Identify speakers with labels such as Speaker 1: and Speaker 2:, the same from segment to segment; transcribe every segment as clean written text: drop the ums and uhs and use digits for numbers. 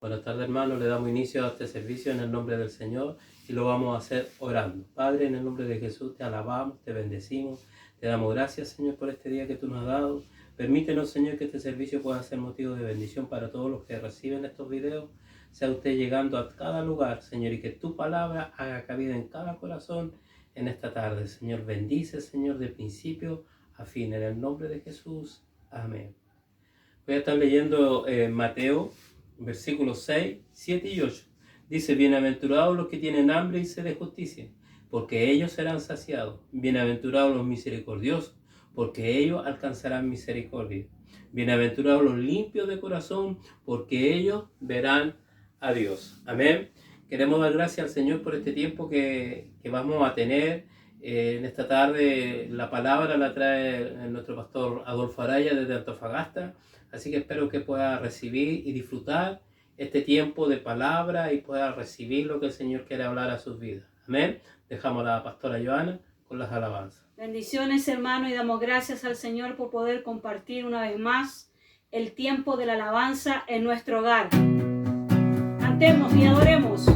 Speaker 1: Buenas tardes, hermanos. Le damos inicio a este servicio en el nombre del Señor y lo vamos a hacer orando. Padre, en el nombre de Jesús te alabamos, te bendecimos, te damos gracias, Señor, por este día que tú nos has dado. Permítenos, Señor, que este servicio pueda ser motivo de bendición para todos los que reciben estos videos. Sea usted llegando a cada lugar, Señor, y que tu palabra haga cabida en cada corazón en esta tarde. Señor, bendice, Señor, de principio a fin. En el nombre de Jesús. Amén. Voy a estar leyendo Mateo, versículos 6, 7 y 8. Dice: bienaventurados los que tienen hambre y sed de justicia, porque ellos serán saciados. Bienaventurados los misericordiosos, porque ellos alcanzarán misericordia. Bienaventurados los limpios de corazón, porque ellos verán a Dios. Amén. Queremos dar gracias al Señor por este tiempo que vamos a tener. En esta tarde la palabra la trae nuestro pastor Adolfo Araya desde Antofagasta. Así que espero que pueda recibir y disfrutar este tiempo de palabra y pueda recibir lo que el Señor quiere hablar a sus vidas. Amén. Dejamos a la pastora Joana con las alabanzas.
Speaker 2: Bendiciones, hermano, y damos gracias al Señor por poder compartir una vez más el tiempo de la alabanza en nuestro hogar. Cantemos y adoremos.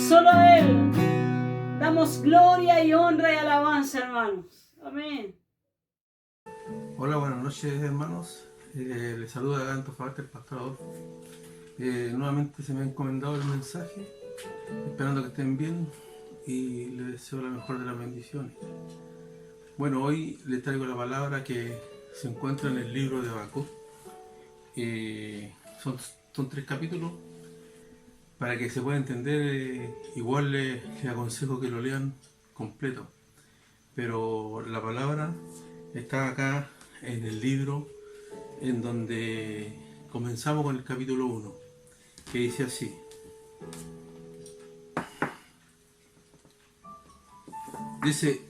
Speaker 2: Solo a Él damos gloria y honra y alabanza, hermanos. Amén.
Speaker 3: Hola, buenas noches, hermanos. Les saluda acá en Antofagasta el pastor Adolfo. Nuevamente se me ha encomendado el mensaje, esperando que estén bien y les deseo la mejor de las bendiciones. Bueno, hoy les traigo la palabra que se encuentra en el libro de Habacuc. Son 3 capítulos. Para que se pueda entender, igual les aconsejo que lo lean completo. Pero la palabra está acá en el libro en donde comenzamos con el capítulo 1, que dice así: dice,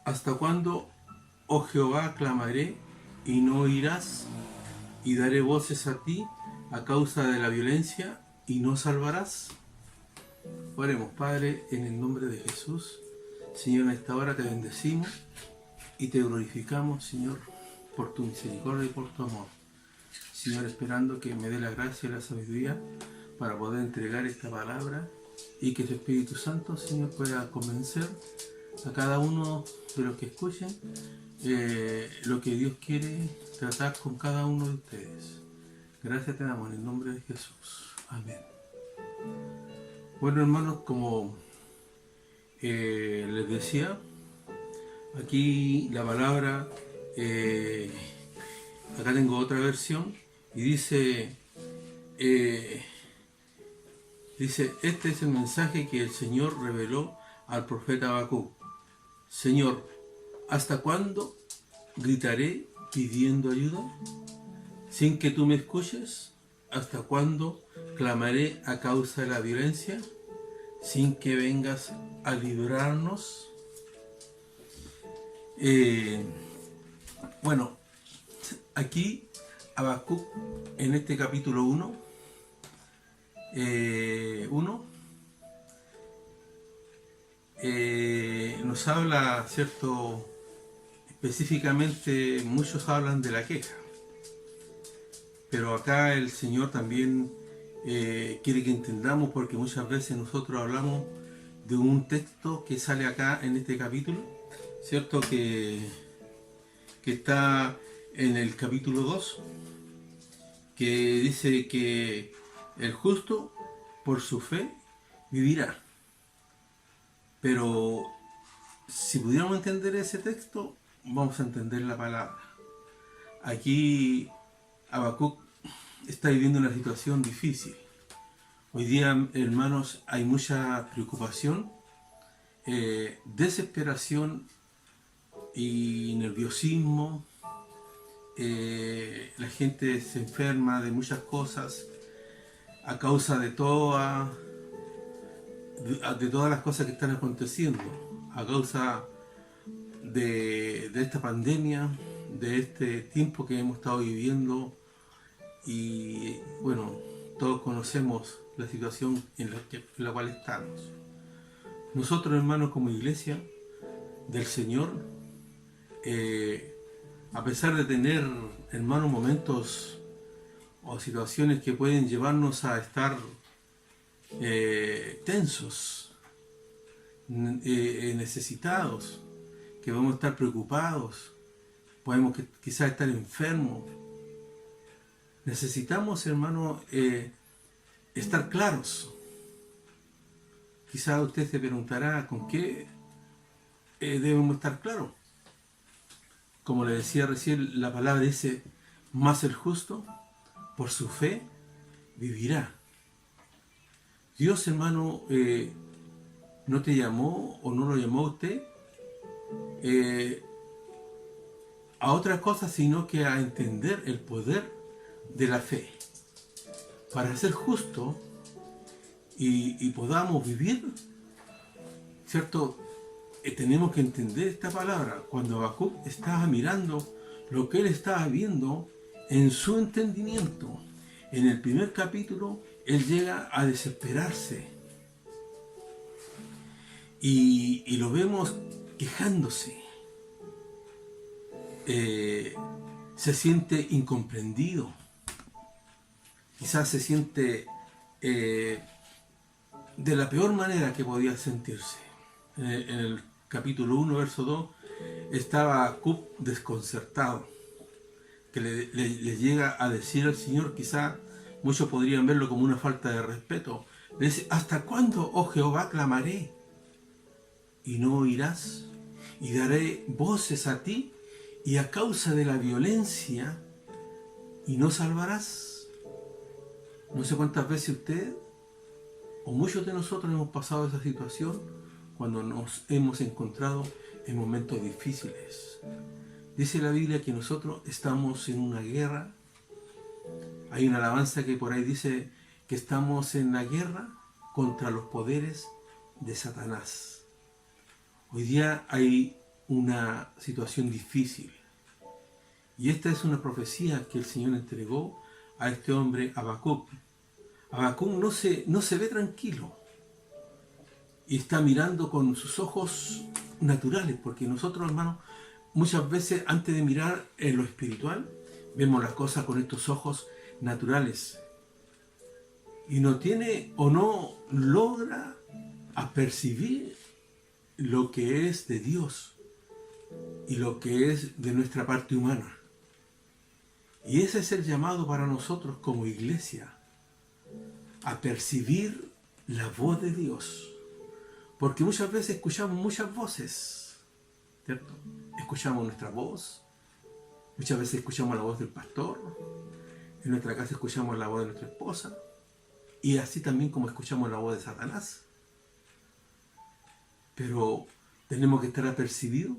Speaker 3: ¿hasta cuándo, oh Jehová, clamaré y no oirás? Y daré voces a ti a causa de la violencia y no salvarás. Oremos. Padre, en el nombre de Jesús, Señor, en esta hora te bendecimos y te glorificamos, Señor, por tu misericordia y por tu amor. Señor, esperando que me dé la gracia y la sabiduría para poder entregar esta palabra y que tu Espíritu Santo, Señor, pueda convencer a cada uno de los que escuchen lo que Dios quiere tratar con cada uno de ustedes. Gracias te damos en el nombre de Jesús. Amén. Bueno, hermanos, como les decía, aquí la palabra, acá tengo otra versión y dice, este es el mensaje que el Señor reveló al profeta Habacuc. Señor, ¿hasta cuándo gritaré pidiendo ayuda sin que tú me escuches? ¿Hasta cuándo clamaré a causa de la violencia sin que vengas a librarnos? Bueno, aquí Habacuc, en este capítulo 1, nos habla, ¿cierto? Específicamente, muchos hablan de la queja, pero acá el Señor también quiere que entendamos, porque muchas veces nosotros hablamos de un texto que sale acá en este capítulo, ¿cierto? Que está en el capítulo 2, que dice que el justo por su fe vivirá. Pero si pudiéramos entender ese texto, vamos a entender la palabra. Aquí Habacuc está viviendo una situación difícil. Hoy día, hermanos, hay mucha preocupación, desesperación y nerviosismo. La gente se enferma de muchas cosas a causa de todas las cosas que están aconteciendo, a causa de esta pandemia, de este tiempo que hemos estado viviendo. Y bueno, todos conocemos la situación en la cual estamos. Nosotros, hermanos, como iglesia del Señor, a pesar de tener, hermanos, momentos o situaciones que pueden llevarnos a estar tensos, necesitados, que vamos a estar preocupados, podemos quizás estar enfermos, necesitamos, hermano, estar claros. Quizás usted se preguntará con qué debemos estar claros. Como le decía recién, la palabra dice, mas el justo por su fe vivirá. Dios, hermano, no te llamó o no lo llamó a usted a otra cosa, sino que a entender el poder de la fe. Para ser justo y podamos vivir, ¿cierto? Tenemos que entender esta palabra. Cuando Habacuc estaba mirando lo que él estaba viendo en su entendimiento, en el primer capítulo, él llega a desesperarse. Y lo vemos quejándose. Se siente incomprendido. Quizás se siente de la peor manera que podía sentirse. En el capítulo 1, verso 2, estaba Habacuc desconcertado, que le llega a decir al Señor, quizá muchos podrían verlo como una falta de respeto. Le dice, ¿hasta cuándo, oh Jehová, clamaré y no oirás? Y daré voces a ti y a causa de la violencia y no salvarás. No sé cuántas veces usted o muchos de nosotros hemos pasado esa situación cuando nos hemos encontrado en momentos difíciles, Dice la Biblia que nosotros estamos en una guerra. Hay una alabanza que por ahí dice que estamos en la guerra contra los poderes de Satanás. Hoy día hay una situación difícil. Y esta es una profecía que el Señor entregó a este hombre Habacuc. Habacuc no se ve tranquilo. Y está mirando con sus ojos naturales. Porque nosotros, hermanos, muchas veces antes de mirar en lo espiritual, vemos las cosas con estos ojos naturales. Y no tiene o no logra apercibir lo que es de Dios y lo que es de nuestra parte humana. Y ese es el llamado para nosotros como iglesia, a percibir la voz de Dios. Porque muchas veces escuchamos muchas voces, ¿cierto? Escuchamos nuestra voz, muchas veces escuchamos la voz del pastor, en nuestra casa escuchamos la voz de nuestra esposa, y así también como escuchamos la voz de Satanás. Pero tenemos que estar apercibidos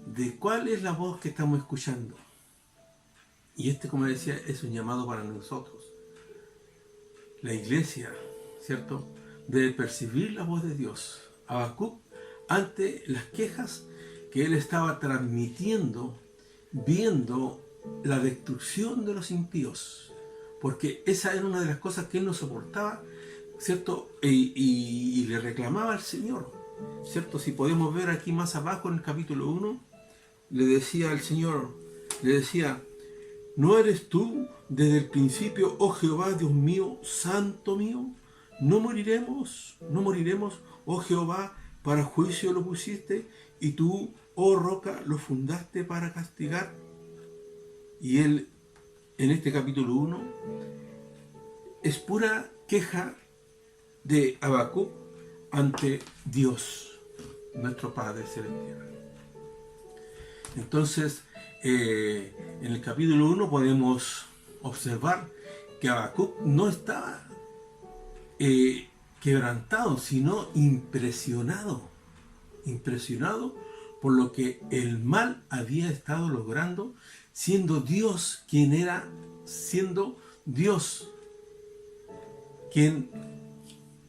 Speaker 3: de cuál es la voz que estamos escuchando. Y como decía, es un llamado para nosotros. La iglesia, ¿cierto?, debe percibir la voz de Dios. Habacuc, ante las quejas que él estaba transmitiendo, viendo la destrucción de los impíos, porque esa era una de las cosas que él no soportaba, ¿cierto? Y le reclamaba al Señor, ¿cierto? Si podemos ver aquí más abajo en el capítulo 1, le decía al Señor, le decía: ¿no eres tú desde el principio, oh Jehová, Dios mío, santo mío? No moriremos, oh Jehová, para juicio lo pusiste, y tú, oh roca, lo fundaste para castigar. Y él, en este capítulo 1, es pura queja de Habacuc ante Dios, nuestro Padre Celestial. Entonces, en el capítulo 1 podemos observar que Habacuc no estaba quebrantado, sino impresionado por lo que el mal había estado logrando, siendo Dios quien era, siendo Dios quien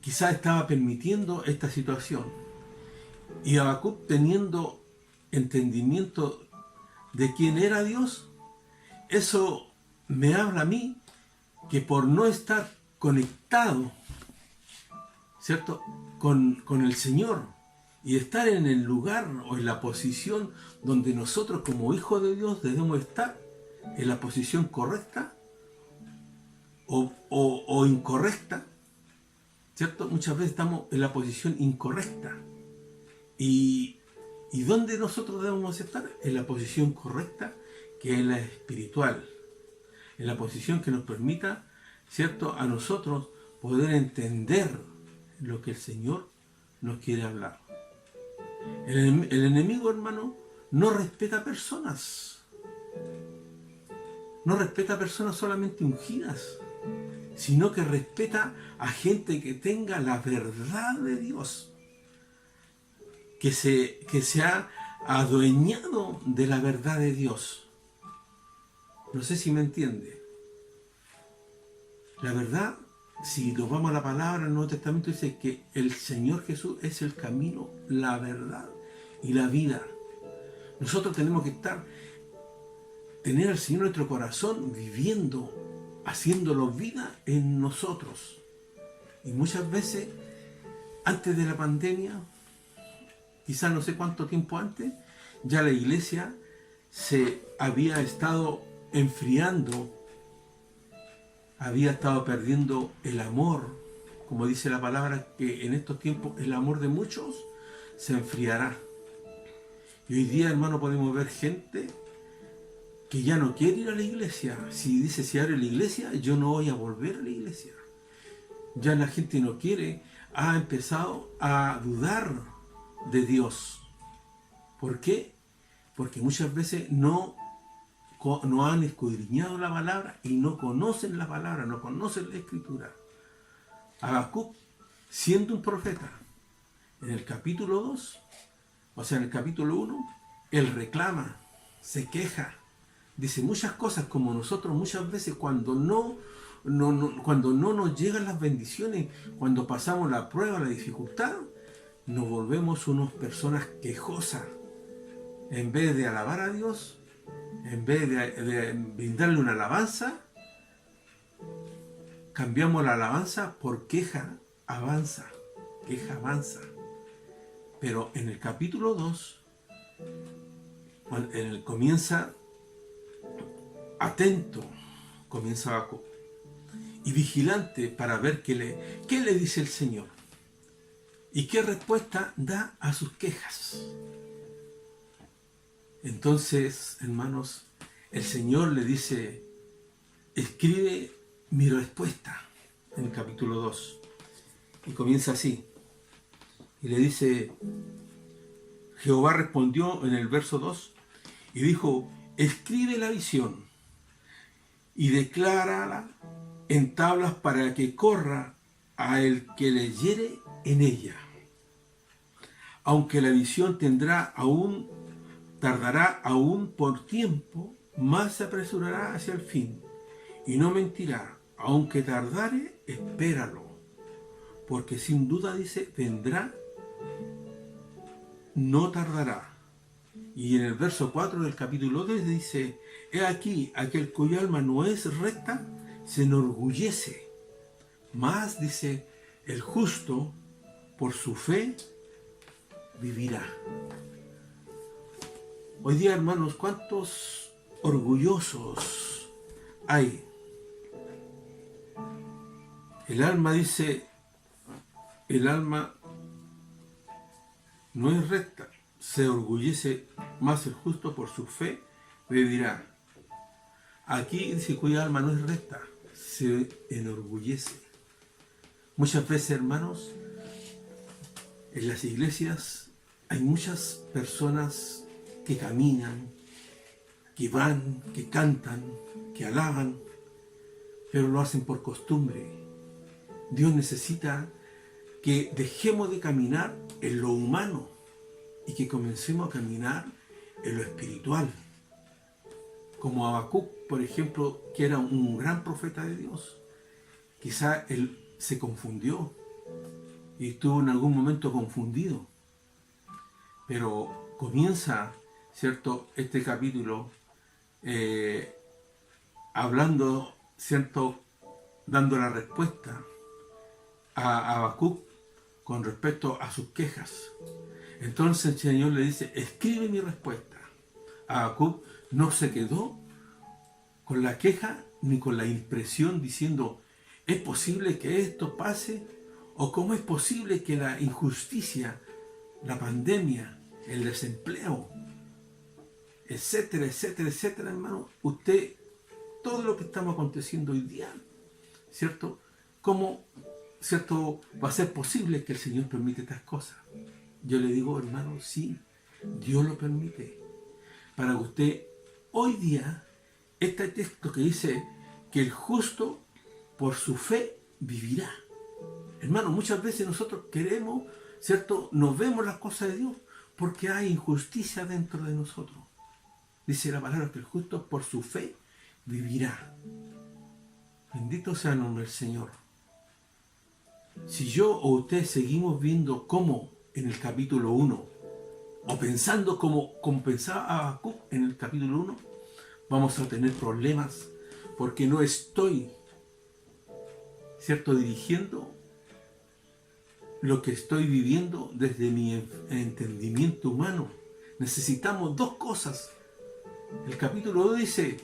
Speaker 3: quizá estaba permitiendo esta situación. Y Habacuc, teniendo entendimiento de quién era Dios, eso me habla a mí que por no estar conectado, ¿cierto?, con el Señor, y estar en el lugar o en la posición donde nosotros como hijos de Dios debemos estar, en la posición correcta o incorrecta, ¿cierto? Muchas veces estamos en la posición incorrecta. ¿Y dónde nosotros debemos estar? En la posición correcta, que es la espiritual, en la posición que nos permita, ¿cierto?, a nosotros poder entender lo que el Señor nos quiere hablar. El enemigo, hermano, no respeta personas. No respeta a personas solamente ungidas, sino que respeta a gente que tenga la verdad de Dios, que se ha adueñado de la verdad de Dios. No sé si me entiende. La verdad, si nos vamos a la palabra, el Nuevo Testamento dice que el Señor Jesús es el camino, la verdad y la vida. Nosotros tenemos que tener al Señor en nuestro corazón, viviendo, haciéndolo vida en nosotros. Y muchas veces, antes de la pandemia, quizás no sé cuánto tiempo antes, ya la iglesia se había estado enfriando, había estado perdiendo el amor, como dice la palabra, que en estos tiempos el amor de muchos se enfriará. Y hoy día, hermano, podemos ver gente que ya no quiere ir a la iglesia. Si dice, si abre la iglesia, yo no voy a volver a la iglesia. Ya la gente no quiere, ha empezado a dudar de Dios. ¿Por qué? Porque muchas veces no han escudriñado la palabra y no conocen la palabra, no conocen la escritura. Habacuc, siendo un profeta, en el capítulo 2, o sea, en el capítulo 1, él reclama se queja, dice muchas cosas como nosotros muchas veces cuando no nos llegan las bendiciones, cuando pasamos la prueba, la dificultad, nos volvemos unas personas quejosas. En vez de alabar a Dios, en vez de brindarle una alabanza, cambiamos la alabanza por queja avanza. Pero en el capítulo 2, comienza atento, comienza Habacuc, y vigilante para ver qué le dice el Señor y qué respuesta da a sus quejas. Entonces, hermanos, el Señor le dice, escribe mi respuesta en el capítulo 2. Y comienza así. Y le dice, Jehová respondió en el verso 2 y dijo, escribe la visión y declárala en tablas para que corra a el que leyere en ella. Aunque la visión tardará aún por tiempo, más se apresurará hacia el fin, y no mentirá, aunque tardare, espéralo, porque sin duda dice, vendrá, no tardará. Y en el verso 4 del capítulo 3 dice, he aquí, aquel cuyo alma no es recta, se enorgullece, mas dice, el justo por su fe vivirá. Hoy día, hermanos, ¿cuántos orgullosos hay? El alma dice, el alma no es recta, se orgullece, más el justo por su fe vivirá. Aquí dice cuya alma no es recta, se enorgullece. Muchas veces, hermanos, en las iglesias hay muchas personas que caminan, que van, que cantan, que alaban, pero lo hacen por costumbre. Dios necesita que dejemos de caminar en lo humano y que comencemos a caminar en lo espiritual. Como Habacuc, por ejemplo, que era un gran profeta de Dios. Quizá él se confundió y estuvo en algún momento confundido. Pero comienza, ¿cierto?, este capítulo hablando, ¿cierto?, dando la respuesta a Habacuc con respecto a sus quejas. Entonces el Señor le dice, escribe mi respuesta. Habacuc no se quedó con la queja ni con la impresión diciendo, ¿es posible que esto pase? ¿O cómo es posible que la injusticia, la pandemia, el desempleo, etcétera, etcétera, etcétera, hermano? Usted, todo lo que estamos aconteciendo hoy día, ¿cierto? ¿Cómo, cierto, va a ser posible que el Señor permite estas cosas? Yo le digo, hermano, sí, Dios lo permite. Para que usted, hoy día, este texto que dice que el justo por su fe vivirá. Hermano, muchas veces nosotros queremos, ¿cierto? Nos vemos las cosas de Dios porque hay injusticia dentro de nosotros. Dice la palabra que el justo por su fe vivirá. Bendito sea el nombre del Señor. Si yo o usted seguimos viendo cómo en el capítulo 1, o pensando como pensaba Habacuc en el capítulo 1, vamos a tener problemas porque no estoy, ¿cierto?, dirigiendo lo que estoy viviendo desde mi entendimiento humano. Necesitamos dos cosas. El capítulo 2 dice,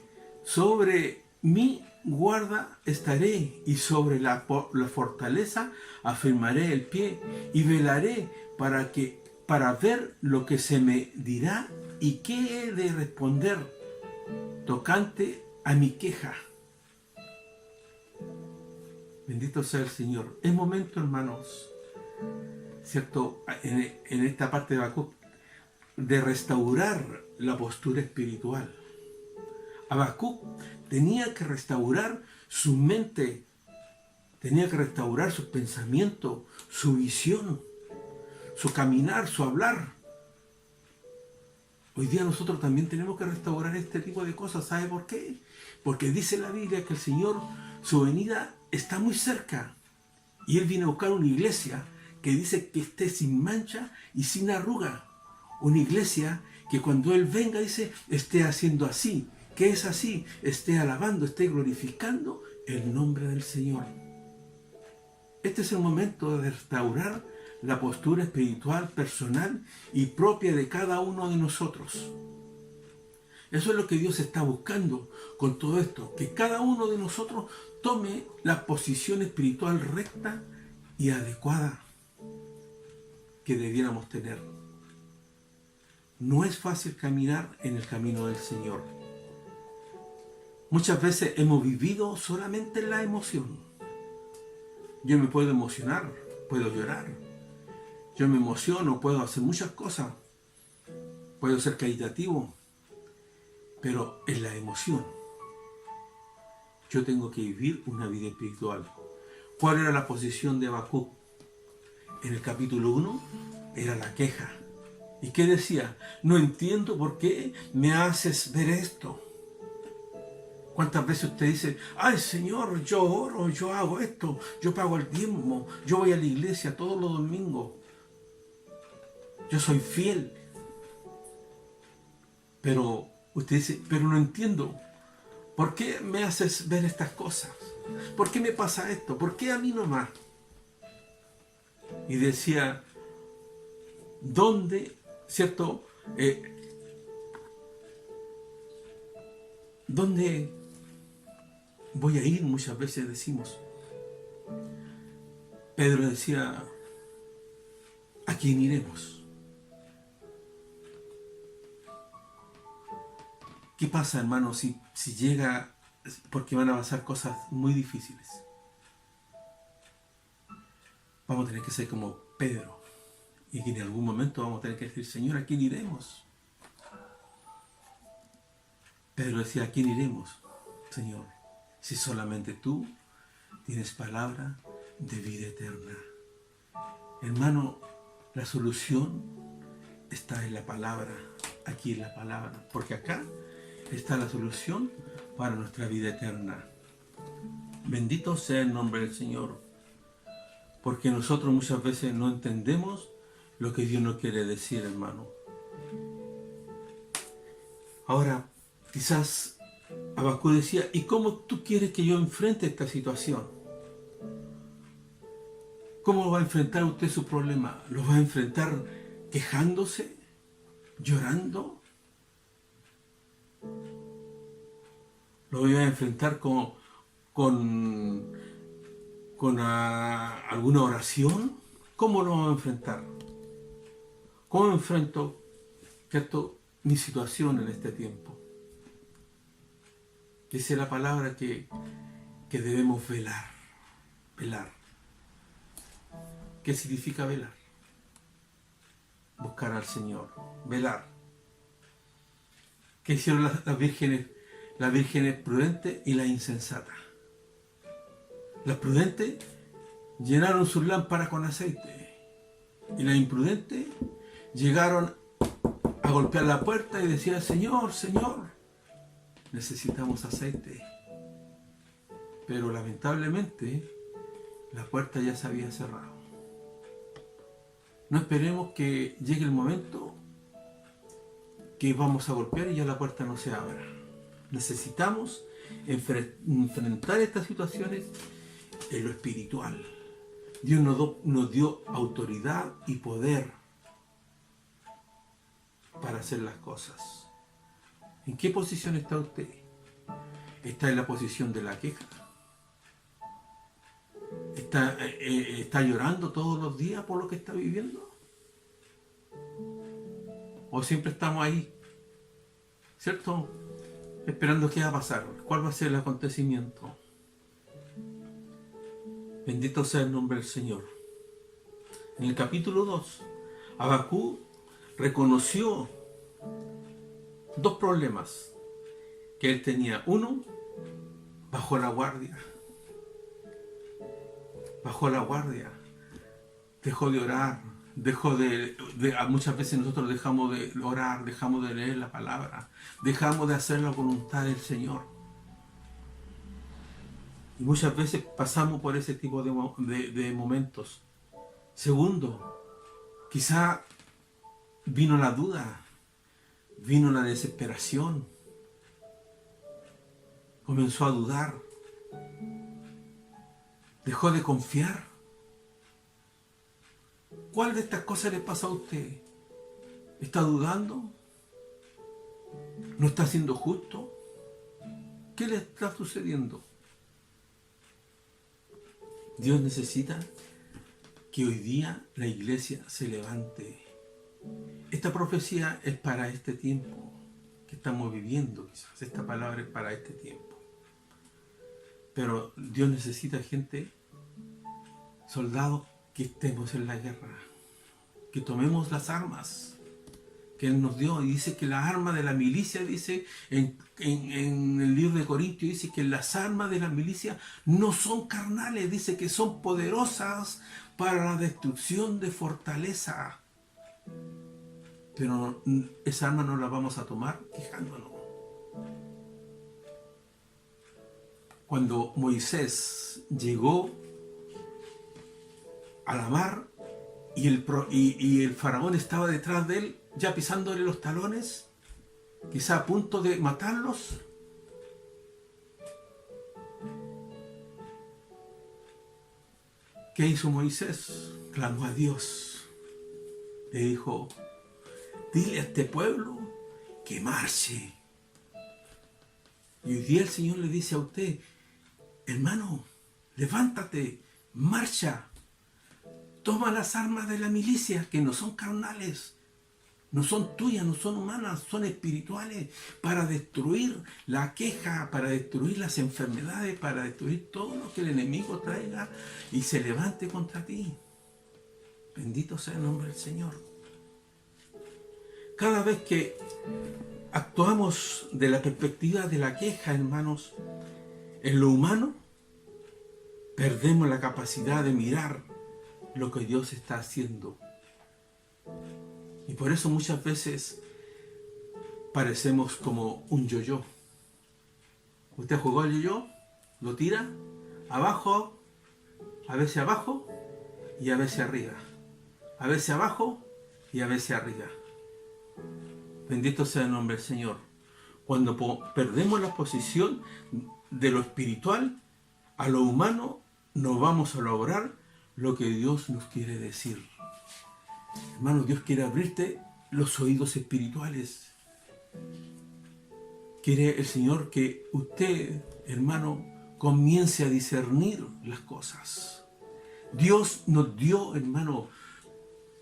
Speaker 3: sobre mi guarda estaré y sobre la fortaleza afirmaré el pie y velaré para ver lo que se me dirá y qué he de responder tocante a mi queja. Bendito sea el Señor. Es momento, hermanos, ¿cierto?, en esta parte de Habacuc, de restaurar la postura espiritual. Habacuc tenía que restaurar su mente, tenía que restaurar sus pensamientos, su visión, su caminar, su hablar. Hoy día nosotros también tenemos que restaurar este tipo de cosas. ¿Sabe por qué? Porque dice la Biblia que el Señor, su venida está muy cerca. Y Él viene a buscar una iglesia que dice que esté sin mancha y sin arruga. Una iglesia que cuando Él venga, dice, esté haciendo así. ¿Qué es así? Esté alabando, esté glorificando el nombre del Señor. Este es el momento de restaurar la postura espiritual, personal y propia de cada uno de nosotros. Eso es lo que Dios está buscando con todo esto, que cada uno de nosotros tome la posición espiritual recta y adecuada que debiéramos tener. No es fácil caminar en el camino del Señor. Muchas veces hemos vivido solamente en la emoción. Yo me puedo emocionar, puedo llorar. Yo me emociono, puedo hacer muchas cosas. Puedo ser caritativo. Pero en la emoción, yo tengo que vivir una vida espiritual. ¿Cuál era la posición de Habacuc? En el capítulo 1 era la queja. ¿Y qué decía? No entiendo por qué me haces ver esto. ¿Cuántas veces usted dice, ay Señor, yo oro, yo hago esto, yo pago el diezmo, yo voy a la iglesia todos los domingos, yo soy fiel? Pero usted dice, pero no entiendo, ¿por qué me haces ver estas cosas? ¿Por qué me pasa esto? ¿Por qué a mí nomás? Y decía, ¿dónde, cierto? ¿Dónde voy a ir? Muchas veces decimos. Pedro decía, ¿a quién iremos? ¿Qué pasa, hermano, si llega? Porque van a pasar cosas muy difíciles. Vamos a tener que ser como Pedro. Y que en algún momento vamos a tener que decir, Señor, ¿a quién iremos? Pedro decía, ¿a quién iremos, Señor? Si solamente tú tienes palabra de vida eterna. Hermano, la solución está en la palabra, aquí en la palabra, porque acá está la solución para nuestra vida eterna. Bendito sea el nombre del Señor, porque nosotros muchas veces no entendemos lo que Dios nos quiere decir, hermano. Ahora, quizás Habacuc decía, ¿y cómo tú quieres que yo enfrente esta situación? ¿Cómo va a enfrentar usted su problema? ¿Lo va a enfrentar quejándose? ¿Llorando? ¿Lo va a enfrentar con alguna oración? ¿Cómo lo va a enfrentar? ¿Cómo enfrento, cierto, mi situación en este tiempo? Dice la palabra que debemos velar. Velar. ¿Qué significa velar? Buscar al Señor. Velar. ¿Qué hicieron las vírgenes prudentes y las insensatas? Las prudentes llenaron sus lámparas con aceite. Y las imprudentes llegaron a golpear la puerta y decían, Señor, Señor, necesitamos aceite. Pero lamentablemente la puerta ya se había cerrado. No esperemos que llegue el momento que vamos a golpear y ya la puerta no se abra. Necesitamos enfrentar estas situaciones en lo espiritual. Dios nos dio autoridad y poder para hacer las cosas. ¿En qué posición está usted? ¿Está en la posición de la queja? ¿Está llorando todos los días por lo que está viviendo? ¿O siempre estamos ahí, cierto? Esperando qué va a pasar, cuál va a ser el acontecimiento. Bendito sea el nombre del Señor. En el capítulo 2, Habacuc reconoció dos problemas que él tenía. Uno, bajó la guardia. Bajó la guardia. Dejó de orar, Muchas veces nosotros dejamos de orar, dejamos de leer la palabra, dejamos de hacer la voluntad del Señor. Y muchas veces pasamos por ese tipo de momentos. Segundo, quizá vino la duda, vino la desesperación, comenzó a dudar, dejó de confiar. ¿Cuál de estas cosas le pasa a usted? ¿Está dudando? ¿No está siendo justo? ¿Qué le está sucediendo? Dios necesita que hoy día la iglesia se levante. Esta profecía es para este tiempo que estamos viviendo, quizás. Esta palabra es para este tiempo. Pero Dios necesita gente, soldados, que estemos en la guerra, que tomemos las armas que Él nos dio. Y dice que las armas de la milicia, dice en el libro de Corintios, dice que las armas de la milicia no son carnales, dice que son poderosas para la destrucción de fortaleza. Pero esa arma no la vamos a tomar quejándonos. Cuando Moisés llegó a la mar y el faraón estaba detrás de él, ya pisándole los talones, quizá a punto de matarlos, ¿qué hizo Moisés? Clamó a Dios. Le dijo: dile a este pueblo que marche. Y hoy día el Señor le dice a usted: hermano, levántate, marcha. Toma las armas de la milicia, que no son carnales, no son tuyas, no son humanas, son espirituales, para destruir la queja, para destruir las enfermedades, para destruir todo lo que el enemigo traiga y se levante contra ti. Bendito sea el nombre del Señor. Cada vez que actuamos de la perspectiva de la queja, hermanos, en lo humano, perdemos la capacidad de mirar lo que Dios está haciendo. Y por eso muchas veces parecemos como un yo-yo. ¿Usted jugó al yo-yo? Lo tira abajo, a veces abajo y a veces arriba. A veces abajo y a veces arriba. Bendito sea el nombre del Señor. Cuando perdemos la posición de lo espiritual a lo humano, no vamos a lograr lo que Dios nos quiere decir. Hermano, Dios quiere abrirte los oídos espirituales. Quiere el Señor que usted, hermano, comience a discernir las cosas. Dios nos dio, hermano,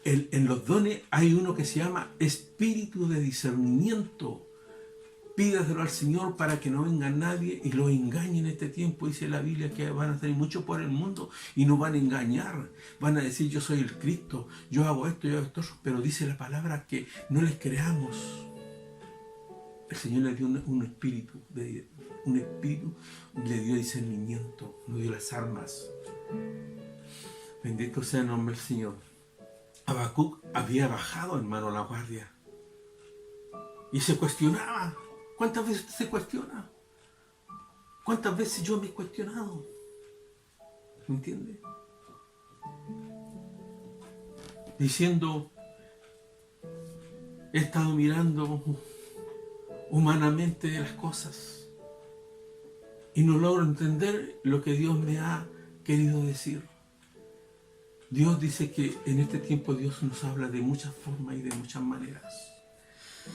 Speaker 3: en los dones hay uno que se llama espíritu de discernimiento. Pídaselo al Señor para que no venga nadie y lo engañe en este tiempo. Dice la Biblia que van a tener mucho por el mundo y nos van a engañar. Van a decir: yo soy el Cristo, yo hago esto, yo hago esto. Pero dice la palabra que no les creamos. El Señor le dio un espíritu, le dio discernimiento, nos dio las armas. Bendito sea el nombre del Señor. Habacuc había bajado, hermano, la guardia y se cuestionaba. ¿Cuántas veces usted se cuestiona? ¿Cuántas veces yo me he cuestionado? ¿Me entiende? Diciendo: he estado mirando humanamente las cosas y no logro entender lo que Dios me ha querido decir. Dios dice que en este tiempo Dios nos habla de muchas formas y de muchas maneras.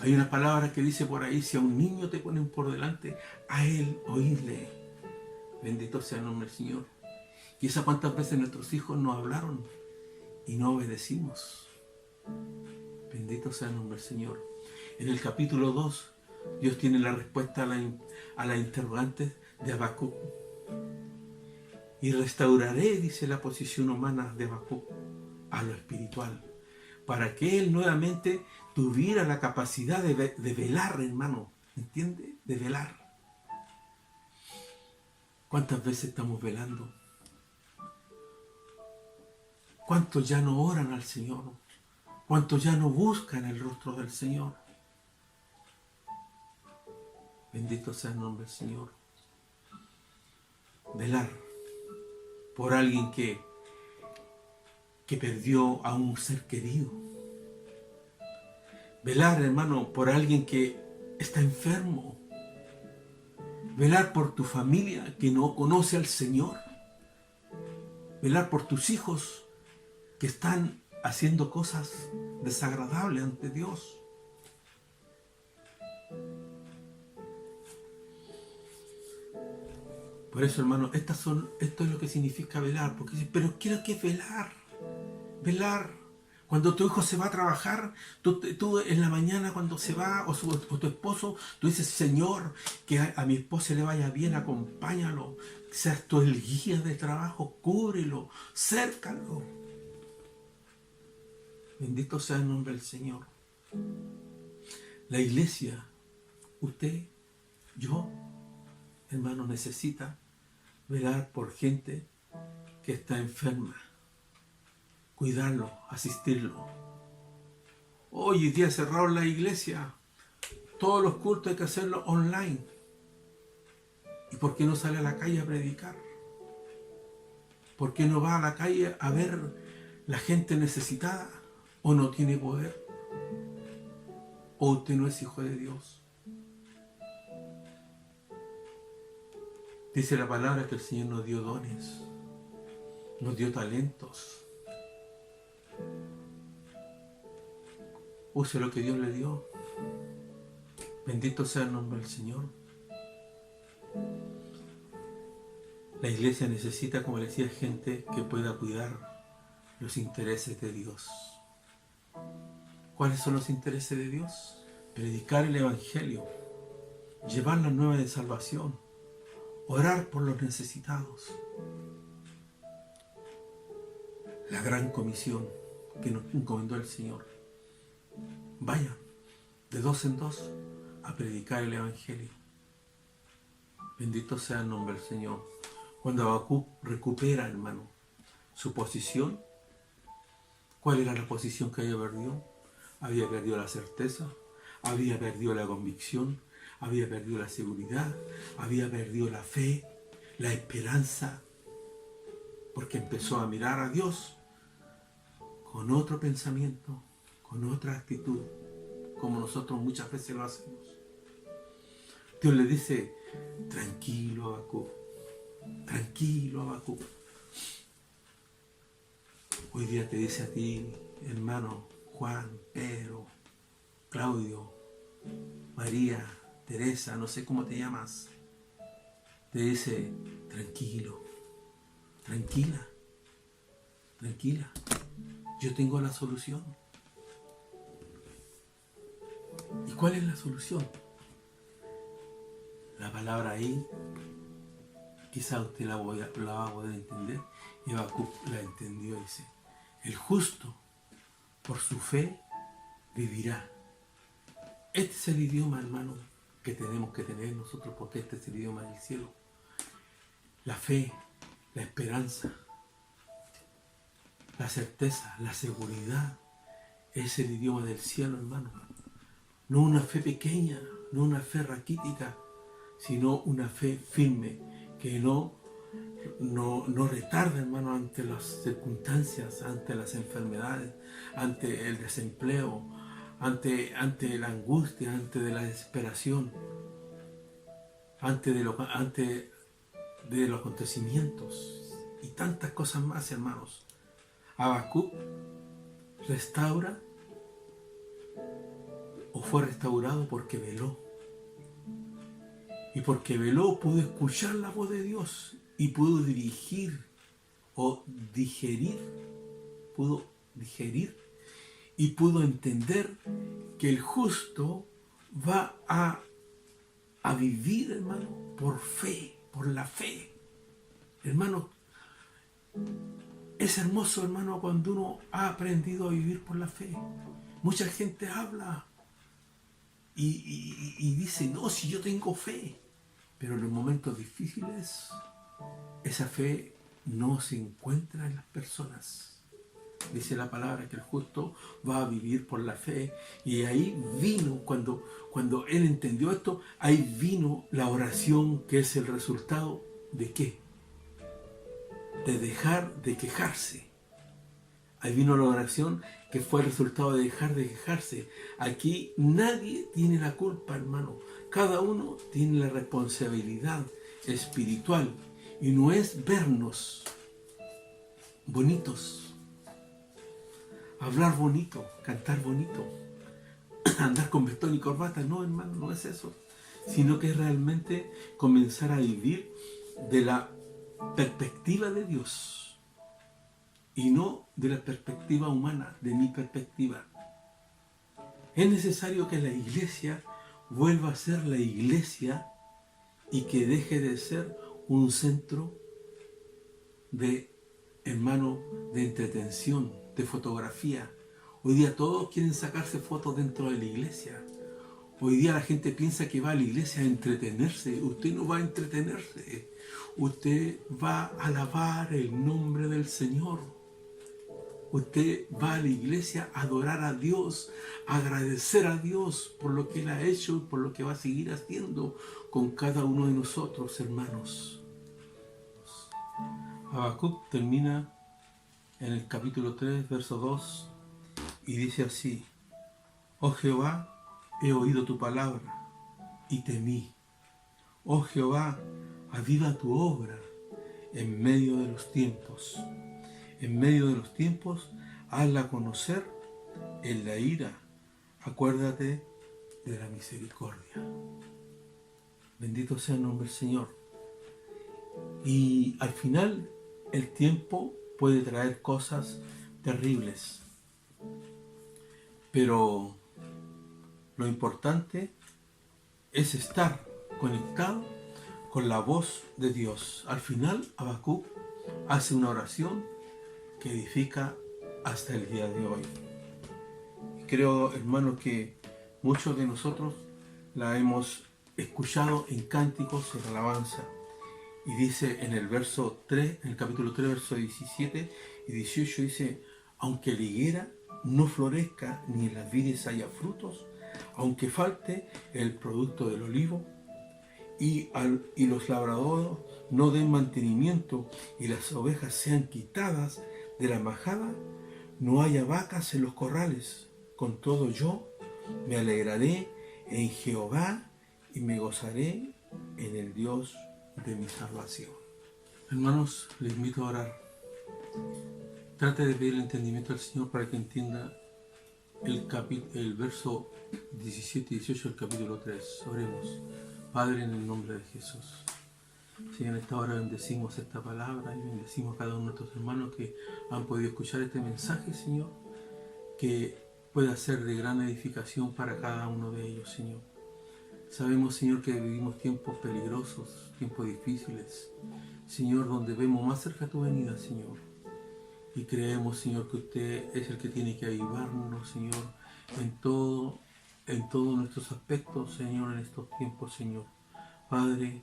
Speaker 3: Hay una palabra que dice por ahí: si a un niño te ponen por delante, a él oírle. Bendito sea el nombre del Señor. Quizá cuántas veces nuestros hijos nos hablaron y no obedecimos. Bendito sea el nombre del Señor. En el capítulo 2, Dios tiene la respuesta a la interrogante de Habacuc. Y restauraré, dice, la posición humana de Habacuc a lo espiritual, para que él nuevamente tuviera la capacidad de velar, hermano. ¿Entiende? De velar. ¿Cuántas veces estamos velando? ¿Cuántos ya no oran al Señor? ¿Cuántos ya no buscan el rostro del Señor? Bendito sea el nombre del Señor. Velar por alguien que perdió a un ser querido. Velar, hermano, por alguien que está enfermo. Velar por tu familia que no conoce al Señor. Velar por tus hijos que están haciendo cosas desagradables ante Dios. Por eso, hermano, esto es lo que significa velar. Porque dices, pero ¿qué es velar? Velar. Cuando tu hijo se va a trabajar, tú en la mañana cuando se va, o tu esposo, tú dices, Señor, que a mi esposo le vaya bien, acompáñalo. Seas tú el guía de trabajo, cúbrelo, cércalo. Bendito sea el nombre del Señor. La iglesia, usted, yo, hermano, necesita velar por gente que está enferma. Cuidarlo, asistirlo. Hoy día cerraron la iglesia. Todos los cultos hay que hacerlo online. ¿Y por qué no sale a la calle a predicar? ¿Por qué no va a la calle a ver la gente necesitada? ¿O no tiene poder? ¿O usted no es hijo de Dios? Dice la palabra que el Señor nos dio dones, nos dio talentos. Use lo que Dios le dio. Bendito sea el nombre del Señor. La iglesia necesita, como le decía, gente que pueda cuidar los intereses de Dios. ¿Cuáles son los intereses de Dios? Predicar el Evangelio, llevar las nuevas de salvación, orar por los necesitados. La gran comisión que nos encomendó el Señor. Vayan de dos en dos a predicar el Evangelio. Bendito sea el nombre del Señor. Cuando Habacuc recupera, hermano, su posición, ¿cuál era la posición que había perdido? Había perdido la certeza, había perdido la convicción, había perdido la seguridad, había perdido la fe, la esperanza, porque empezó a mirar a Dios con otro pensamiento, con otra actitud, como nosotros muchas veces lo hacemos. Dios le dice, tranquilo Habacuc, tranquilo Habacuc. Hoy día te dice a ti, hermano Juan, Pedro, Claudio, María, Teresa, no sé cómo te llamas, te dice, tranquilo, tranquila, tranquila, yo tengo la solución. ¿Y cuál es la solución? La palabra ahí, quizá usted la va a poder entender, y Habacuc la entendió, dice, el justo por su fe vivirá. Este es el idioma, hermano, que tenemos que tener nosotros, porque este es el idioma del cielo. La fe, la esperanza, la certeza, la seguridad, es el idioma del cielo, hermano. No una fe pequeña, no una fe raquítica, sino una fe firme, que no retarda, hermano, ante las circunstancias, ante las enfermedades, ante el desempleo, ante la angustia, ante la desesperación, ante de los acontecimientos y tantas cosas más, hermanos. Habacuc restaura o fue restaurado porque veló. Y porque veló pudo escuchar la voz de Dios y pudo digerir y pudo entender que el justo va a vivir, hermano, por fe, por la fe. Hermano, es hermoso, hermano, cuando uno ha aprendido a vivir por la fe. Mucha gente habla y dice, no, si yo tengo fe. Pero en los momentos difíciles, esa fe no se encuentra en las personas. Dice la palabra que el justo va a vivir por la fe. Y ahí vino, cuando él entendió esto, ahí vino la oración, que es el resultado de ¿qué? De dejar de quejarse. Ahí vino la oración que fue el resultado de dejar de quejarse. Aquí nadie tiene la culpa, hermano. Cada uno tiene la responsabilidad espiritual. Y no es vernos bonitos, hablar bonito, cantar bonito, andar con vestón y corbata. No, hermano, no es eso. Sino que es realmente comenzar a vivir de la perspectiva de Dios. Y no de la perspectiva humana, de mi perspectiva. Es necesario que la iglesia vuelva a ser la iglesia y que deje de ser un centro de, hermano, de entretención, de fotografía. Hoy día todos quieren sacarse fotos dentro de la iglesia. Hoy día la gente piensa que va a la iglesia a entretenerse. Usted no va a entretenerse. Usted va a alabar el nombre del Señor. Usted va a la iglesia a adorar a Dios, a agradecer a Dios por lo que Él ha hecho y por lo que va a seguir haciendo con cada uno de nosotros, hermanos. Habacuc termina en el capítulo 3, verso 2, y dice así: Oh Jehová, he oído tu palabra y temí. Oh Jehová, aviva tu obra en medio de los tiempos. En medio de los tiempos, hazla conocer en la ira. Acuérdate de la misericordia. Bendito sea el nombre del Señor. Y al final, el tiempo puede traer cosas terribles. Pero lo importante es estar conectado con la voz de Dios. Al final, Habacuc hace una oración que edifica hasta el día de hoy. Creo, hermanos, que muchos de nosotros la hemos escuchado en cánticos, en alabanza. Y dice en el verso 3, en el capítulo 3, verso 17 y 18, dice: aunque la higuera no florezca ni en las vides haya frutos, aunque falte el producto del olivo, y los labradores no den mantenimiento y las ovejas sean quitadas de la majada, no haya vacas en los corrales, con todo yo me alegraré en Jehová y me gozaré en el Dios de mi salvación. Hermanos, les invito a orar. Trate de pedir el entendimiento al Señor para que entienda el verso 17 y 18 del capítulo 3. Oremos. Padre, en el nombre de Jesús. Señor, en esta hora bendecimos esta palabra y bendecimos a cada uno de nuestros hermanos que han podido escuchar este mensaje, Señor, que pueda ser de gran edificación para cada uno de ellos, Señor. Sabemos, Señor, que vivimos tiempos peligrosos, tiempos difíciles, Señor, donde vemos más cerca tu venida, Señor. Y creemos, Señor, que usted es el que tiene que avivarnos, Señor, en todos nuestros aspectos, Señor, en estos tiempos, Señor. Padre,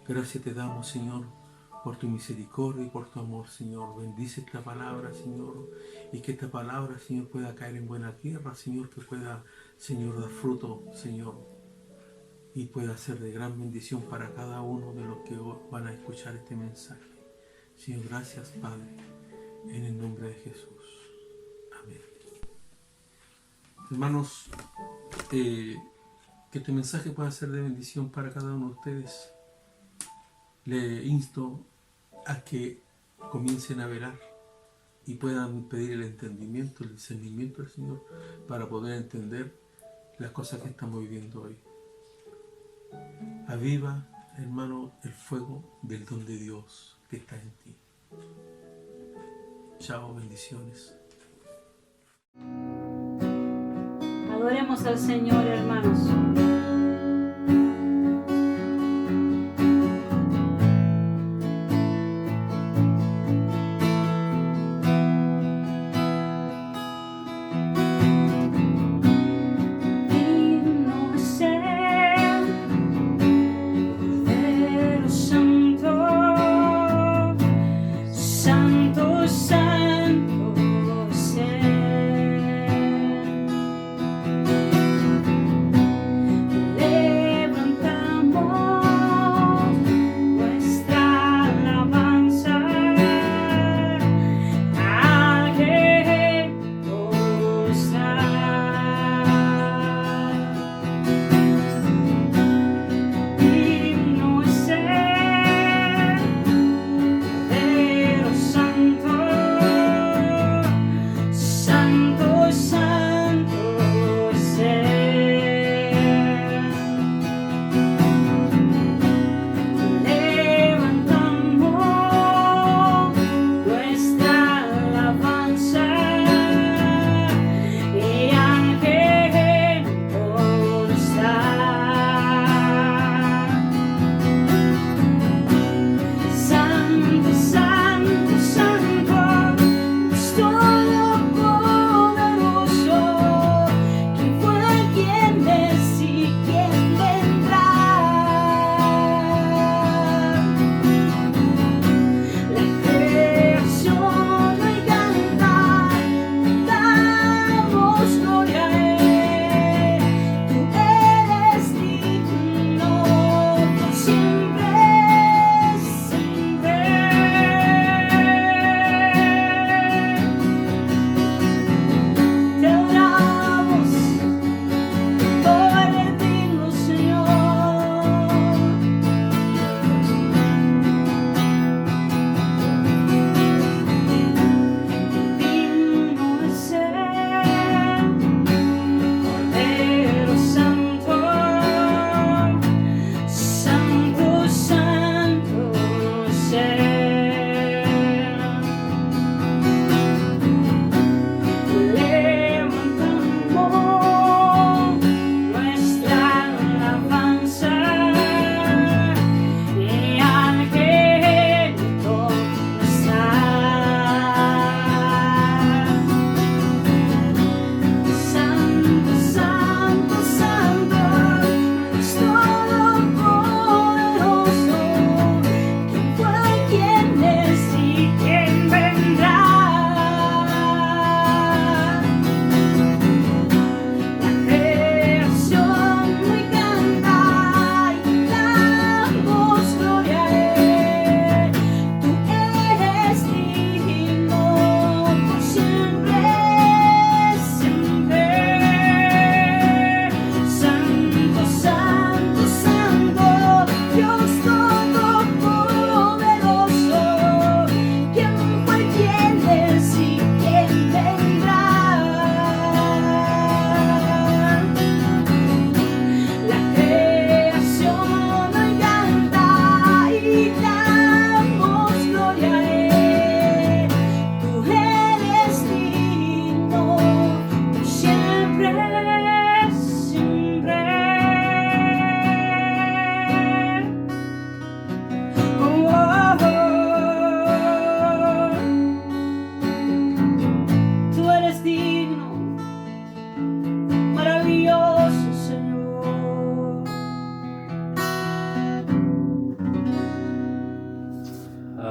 Speaker 3: gracias te damos, Señor, por tu misericordia y por tu amor, Señor. Bendice esta palabra, Señor, y que esta palabra, Señor, pueda caer en buena tierra, Señor, que pueda, Señor, dar fruto, Señor, y pueda ser de gran bendición para cada uno de los que van a escuchar este mensaje. Señor, gracias, Padre, en el nombre de Jesús. Amén. Hermanos, que este mensaje pueda ser de bendición para cada uno de ustedes. Le insto a que comiencen a velar y puedan pedir el entendimiento, el discernimiento del Señor para poder entender las cosas que estamos viviendo hoy. Aviva, hermano, el fuego del don de Dios que está en ti. Chao, bendiciones.
Speaker 2: Adoremos al Señor, hermanos.
Speaker 4: Santo, santo,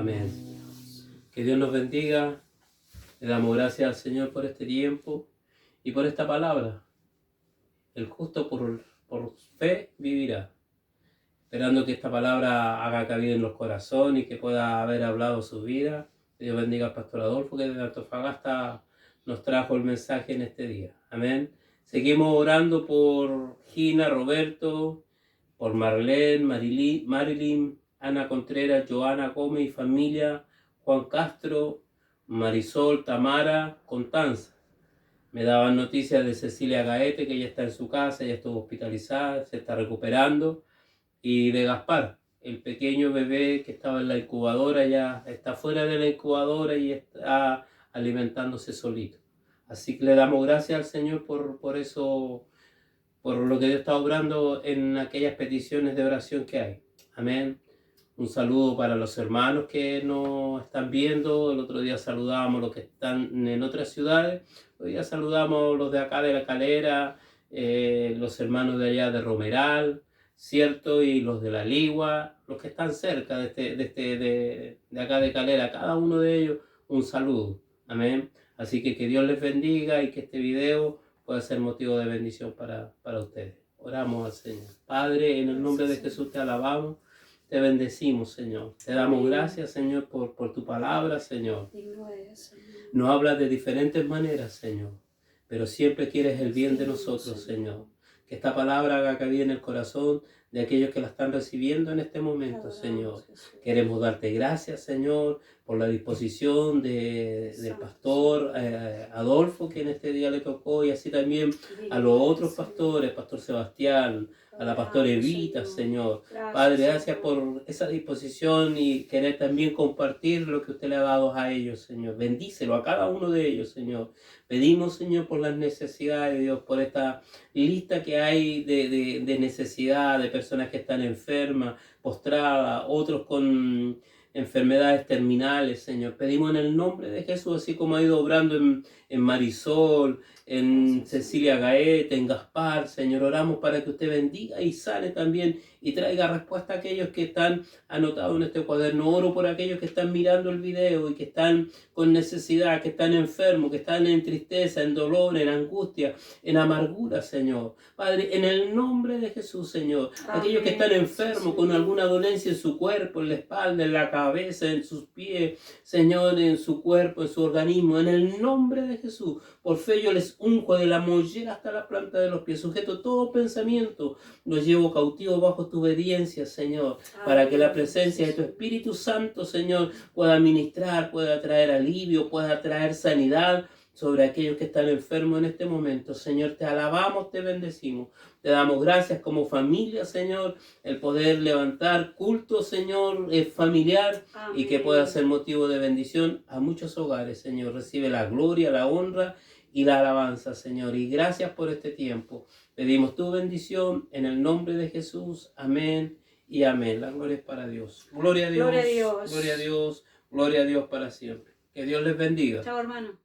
Speaker 1: Amén. Que Dios nos bendiga. Le damos gracias al Señor por este tiempo y por esta palabra. El justo por fe vivirá. Esperando que esta palabra haga cabida en los corazones y que pueda haber hablado su vida. Que Dios bendiga al pastor Adolfo, que desde Antofagasta nos trajo el mensaje en este día. Amén. Seguimos orando por Gina, Roberto, por Marlene, Marilyn, Ana Contreras, Joana Gómez y familia, Juan Castro, Marisol, Tamara, Constanza. Me daban noticias de Cecilia Gaete, que ya está en su casa, ya estuvo hospitalizada, se está recuperando. Y de Gaspar, el pequeño bebé que estaba en la incubadora, ya está fuera de la incubadora y está alimentándose solito. Así que le damos gracias al Señor por eso, por lo que Dios está obrando en aquellas peticiones de oración que hay. Amén. Un saludo para los hermanos que nos están viendo. El otro día saludamos a los que están en otras ciudades. Hoy día saludamos a los de acá de La Calera, los hermanos de allá de Romeral, ¿cierto? Y los de La Ligua, los que están cerca de acá de Calera. Cada uno de ellos un saludo. Amén. Así que Dios les bendiga y que este video pueda ser motivo de bendición para ustedes. Oramos al Señor. Padre, en el nombre de Jesús te alabamos. Te bendecimos, Señor. Te damos gracias, Señor, por tu palabra, Señor. Nos hablas de diferentes maneras, Señor, pero siempre quieres el bien de nosotros, Señor. Que esta palabra haga cabida en el corazón de aquellos que la están recibiendo en este momento, Señor. Queremos darte gracias, Señor, por la disposición del pastor Adolfo, que en este día le tocó, y así también a los otros pastores, Pastor Sebastián, a la pastora Evita, Señor. Padre, gracias por esa disposición y querer también compartir lo que usted le ha dado a ellos, Señor. Bendícelo a cada uno de ellos, Señor. Pedimos, Señor, por las necesidades, Dios, por esta lista que hay de necesidad, de personas que están enfermas, postradas, otros con enfermedades terminales, Señor. Pedimos en el nombre de Jesús, así como ha ido obrando en Marisol, en Cecilia Gaete, en Gaspar, Señor, oramos para que usted bendiga y sane también y traiga respuesta a aquellos que están anotados en este cuaderno. Oro por aquellos que están mirando el video y que están con necesidad, que están enfermos, que están en tristeza, en dolor, en angustia, en amargura, Señor. Padre, en el nombre de Jesús, Señor, aquellos que están enfermos con alguna dolencia en su cuerpo, en la espalda, en la cabeza, en sus pies, Señor, en su cuerpo, en su organismo, en el nombre de Jesús, por fe yo les unjo de la mollera hasta la planta de los pies, sujeto todo pensamiento, los llevo cautivo bajo tu obediencia, Señor, para que la presencia de tu Espíritu Santo, Señor, pueda ministrar, pueda traer alivio, pueda traer sanidad sobre aquellos que están enfermos en este momento. Señor, te alabamos, te bendecimos, te damos gracias como familia, Señor, el poder levantar culto, Señor, familiar. Amén. Y que pueda ser motivo de bendición a muchos hogares, Señor. Recibe la gloria, la honra y la alabanza, Señor. Y gracias por este tiempo. Pedimos tu bendición en el nombre de Jesús. Amén y amén. La gloria es para Dios. Gloria a Dios. Gloria a Dios. Gloria a Dios. Gloria a Dios para siempre. Que Dios les bendiga.
Speaker 2: Chao, hermano.